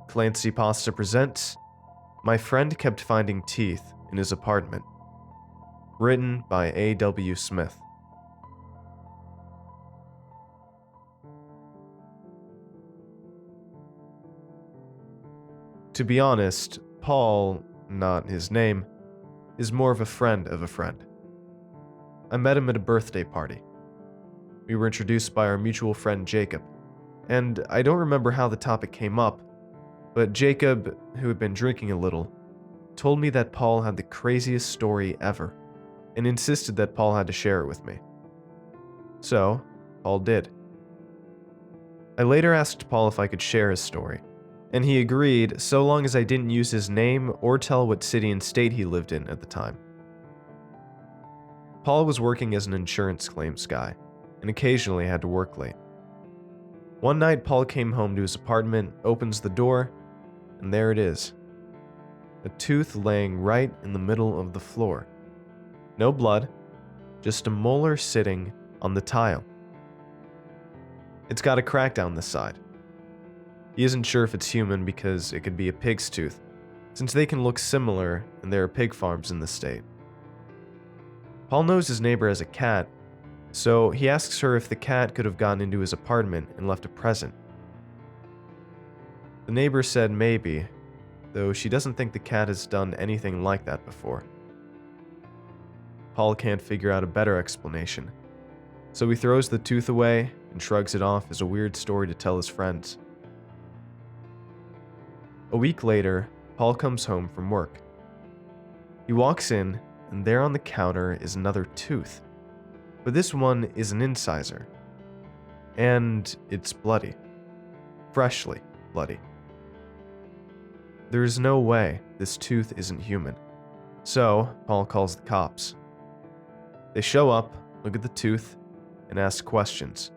ClancyPasta presents My Friend Kept Finding Teeth in His Apartment. Written by A.W. Smith. To be honest, Paul, not his name, is more of a friend of a friend. I met him at a birthday party. We were introduced by our mutual friend Jacob, and I don't remember how the topic came up, but Jacob, who had been drinking a little, told me that Paul had the craziest story ever, and insisted that Paul had to share it with me. So, Paul did. I later asked Paul if I could share his story, and he agreed so long as I didn't use his name or tell what city and state he lived in at the time. Paul was working as an insurance claims guy, and occasionally had to work late. One night, Paul came home to his apartment, opens the door, and there it is. A tooth laying right in the middle of the floor. No blood, just a molar sitting on the tile. It's got a crack down the side. He isn't sure if it's human because it could be a pig's tooth, since they can look similar and there are pig farms in the state. Paul knows his neighbor has a cat, so he asks her if the cat could have gotten into his apartment and left a present. The neighbor said maybe, though she doesn't think the cat has done anything like that before. Paul can't figure out a better explanation, so he throws the tooth away and shrugs it off as a weird story to tell his friends. A week later, Paul comes home from work. He walks in, and there on the counter is another tooth. But this one is an incisor. And it's bloody. Freshly bloody. There is no way this tooth isn't human. So, Paul calls the cops. They show up, look at the tooth, and ask questions.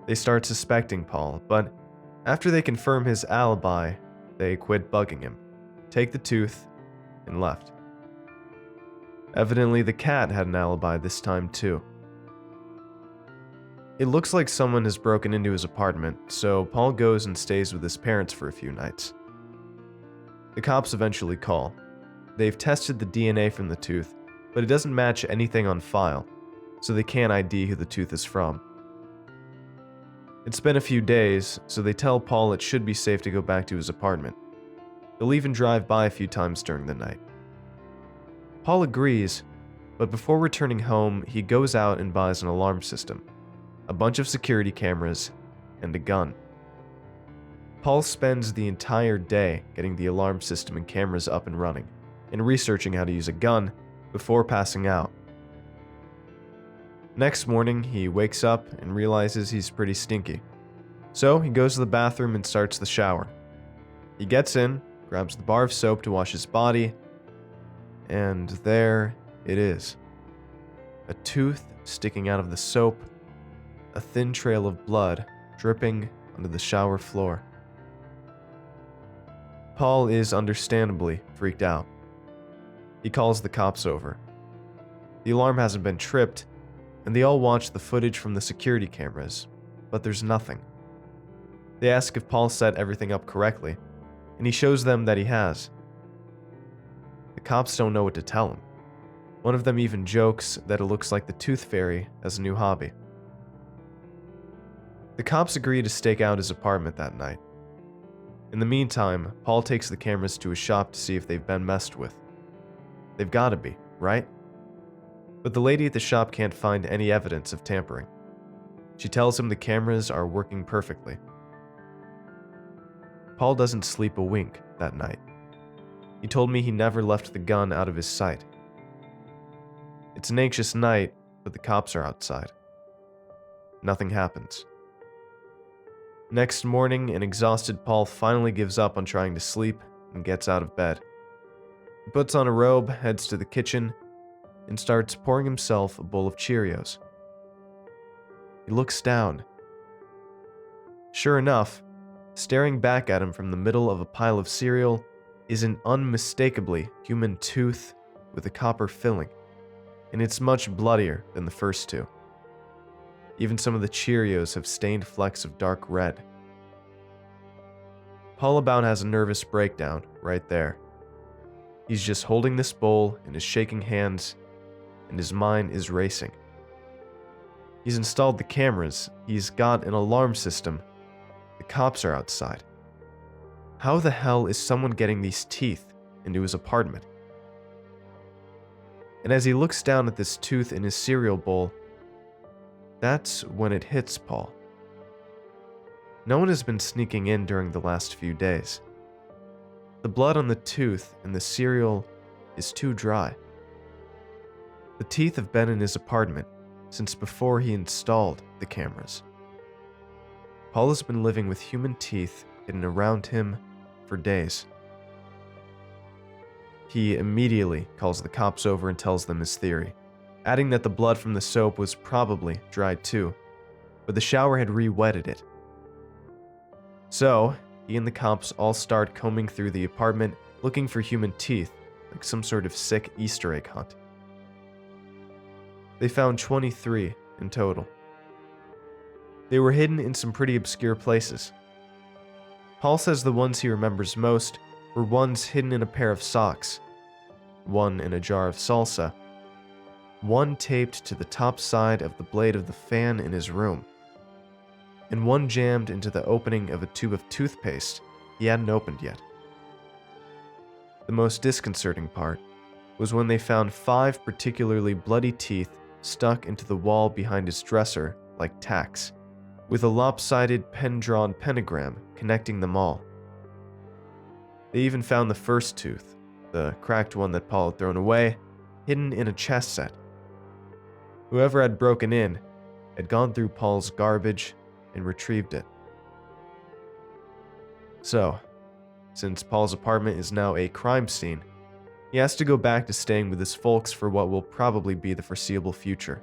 They start suspecting Paul, but after they confirm his alibi, they quit bugging him, take the tooth, and left. Evidently, the cat had an alibi this time too. It looks like someone has broken into his apartment, so Paul goes and stays with his parents for a few nights. The cops eventually call. They've tested the DNA from the tooth, but it doesn't match anything on file, so they can't ID who the tooth is from. It's been a few days, so they tell Paul it should be safe to go back to his apartment. They'll even drive by a few times during the night. Paul agrees, but before returning home, he goes out and buys an alarm system, a bunch of security cameras, and a gun. Paul spends the entire day getting the alarm system and cameras up and running, and researching how to use a gun before passing out. Next morning, he wakes up and realizes he's pretty stinky. So he goes to the bathroom and starts the shower. He gets in, grabs the bar of soap to wash his body, and there it is. A tooth sticking out of the soap, a thin trail of blood dripping onto the shower floor. Paul is understandably freaked out. He calls the cops over. The alarm hasn't been tripped, and they all watch the footage from the security cameras, but there's nothing. They ask if Paul set everything up correctly, and he shows them that he has. The cops don't know what to tell him. One of them even jokes that it looks like the Tooth Fairy has a new hobby. The cops agree to stake out his apartment that night. In the meantime, Paul takes the cameras to his shop to see if they've been messed with. They've gotta be, right? But the lady at the shop can't find any evidence of tampering. She tells him the cameras are working perfectly. Paul doesn't sleep a wink that night. He told me he never left the gun out of his sight. It's an anxious night, but the cops are outside. Nothing happens. Next morning, an exhausted Paul finally gives up on trying to sleep and gets out of bed. He puts on a robe, heads to the kitchen, and starts pouring himself a bowl of Cheerios. He looks down. Sure enough, staring back at him from the middle of a pile of cereal is an unmistakably human tooth with a copper filling, and it's much bloodier than the first two. Even some of the Cheerios have stained flecks of dark red. Paul about has a nervous breakdown right there. He's just holding this bowl in his shaking hands, and his mind is racing. He's installed the cameras, he's got an alarm system. The cops are outside. How the hell is someone getting these teeth into his apartment? And as he looks down at this tooth in his cereal bowl, that's when it hits Paul. No one has been sneaking in during the last few days. The blood on the tooth in the cereal is too dry. The teeth have been in his apartment since before he installed the cameras. Paul has been living with human teeth hidden around him for days. He immediately calls the cops over and tells them his theory, adding that the blood from the soap was probably dried too, but the shower had re-wetted it. So, he and the cops all start combing through the apartment looking for human teeth, like some sort of sick Easter egg hunt. They found 23 in total. They were hidden in some pretty obscure places. Paul says the ones he remembers most were ones hidden in a pair of socks, one in a jar of salsa, one taped to the top side of the blade of the fan in his room, and one jammed into the opening of a tube of toothpaste he hadn't opened yet. The most disconcerting part was when they found 5 particularly bloody teeth stuck into the wall behind his dresser like tacks, with a lopsided pen-drawn pentagram connecting them all. They even found the first tooth, the cracked one that Paul had thrown away, hidden in a chess set. Whoever had broken in had gone through Paul's garbage and retrieved it. So, since Paul's apartment is now a crime scene, he has to go back to staying with his folks for what will probably be the foreseeable future.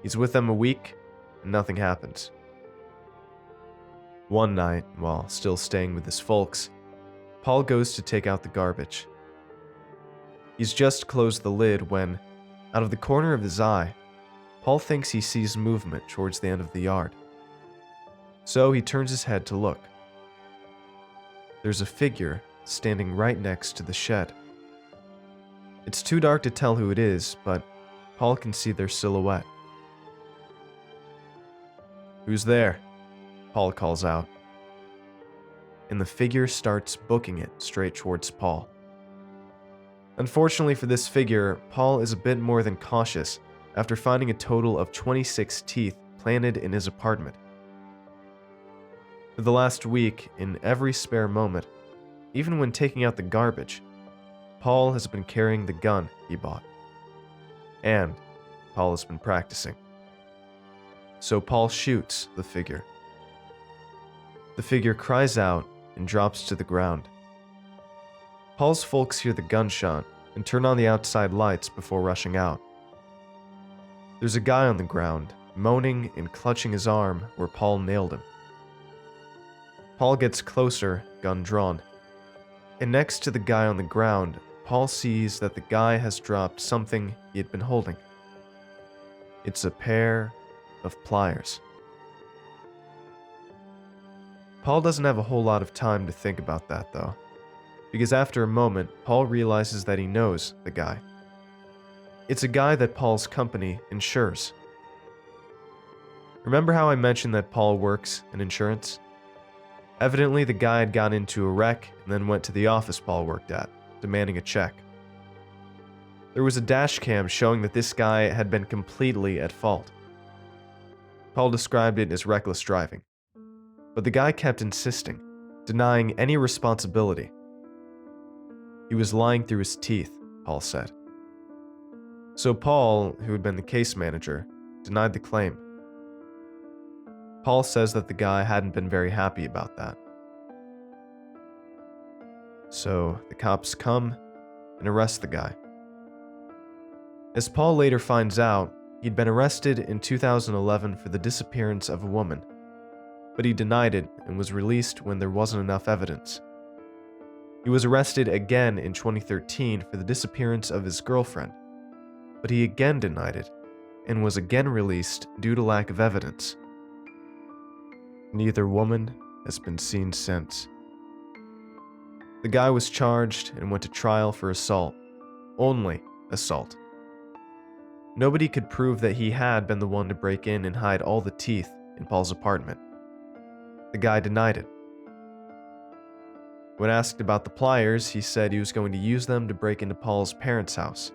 He's with them a week, and nothing happens. One night, while still staying with his folks, Paul goes to take out the garbage. He's just closed the lid when, out of the corner of his eye, Paul thinks he sees movement towards the end of the yard. So he turns his head to look. There's a figure standing right next to the shed. It's too dark to tell who it is, but Paul can see their silhouette. "Who's there?" Paul calls out. And the figure starts booking it straight towards Paul. Unfortunately for this figure, Paul is a bit more than cautious after finding a total of 26 teeth planted in his apartment. For the last week, in every spare moment, even when taking out the garbage, Paul has been carrying the gun he bought. And Paul has been practicing. So Paul shoots the figure. The figure cries out and drops to the ground. Paul's folks hear the gunshot and turn on the outside lights before rushing out. There's a guy on the ground, moaning and clutching his arm where Paul nailed him. Paul gets closer, gun drawn. And next to the guy on the ground, Paul sees that the guy has dropped something he had been holding. It's a pair of pliers. Paul doesn't have a whole lot of time to think about that, though, because after a moment, Paul realizes that he knows the guy. It's a guy that Paul's company insures. Remember how I mentioned that Paul works in insurance? Evidently, the guy had gotten into a wreck and then went to the office Paul worked at, demanding a check. There was a dash cam showing that this guy had been completely at fault. Paul described it as reckless driving, but the guy kept insisting, denying any responsibility. He was lying through his teeth, Paul said. So Paul, who had been the case manager, denied the claim. Paul says that the guy hadn't been very happy about that. So the cops come and arrest the guy. As Paul later finds out, he'd been arrested in 2011 for the disappearance of a woman, but he denied it and was released when there wasn't enough evidence. He was arrested again in 2013 for the disappearance of his girlfriend, but he again denied it and was again released due to lack of evidence. Neither woman has been seen since. The guy was charged and went to trial for assault. Only assault. Nobody could prove that he had been the one to break in and hide all the teeth in Paul's apartment. The guy denied it. When asked about the pliers, he said he was going to use them to break into Paul's parents' house.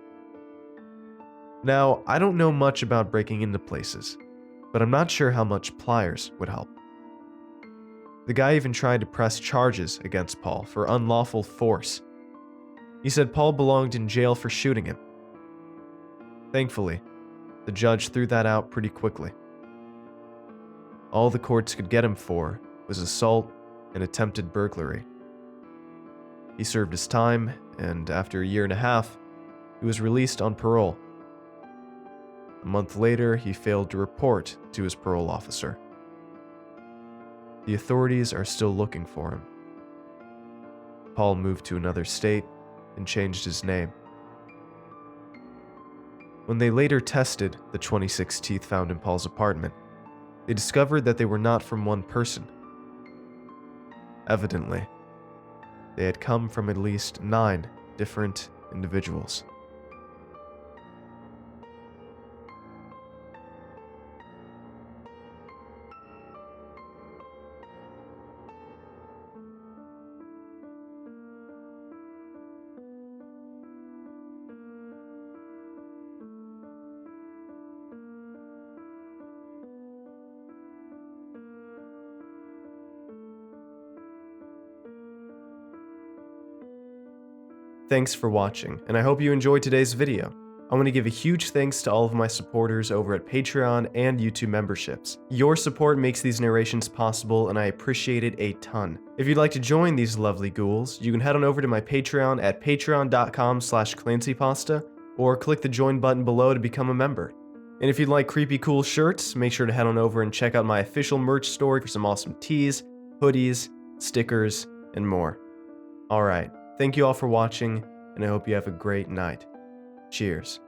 Now, I don't know much about breaking into places, but I'm not sure how much pliers would help. The guy even tried to press charges against Paul for unlawful force. He said Paul belonged in jail for shooting him. Thankfully, the judge threw that out pretty quickly. All the courts could get him for was assault and attempted burglary. He served his time, and after a year and a half, he was released on parole. A month later, he failed to report to his parole officer. The authorities are still looking for him. Paul moved to another state and changed his name. When they later tested the 26 teeth found in Paul's apartment, they discovered that they were not from one person. Evidently, they had come from at least 9 different individuals. Thanks for watching, and I hope you enjoyed today's video. I want to give a huge thanks to all of my supporters over at Patreon and YouTube memberships. Your support makes these narrations possible, and I appreciate it a ton. If you'd like to join these lovely ghouls, you can head on over to my Patreon at patreon.com/ClancyPasta, or click the join button below to become a member. And if you'd like creepy cool shirts, make sure to head on over and check out my official merch store for some awesome tees, hoodies, stickers, and more. Alright. Thank you all for watching, and I hope you have a great night. Cheers.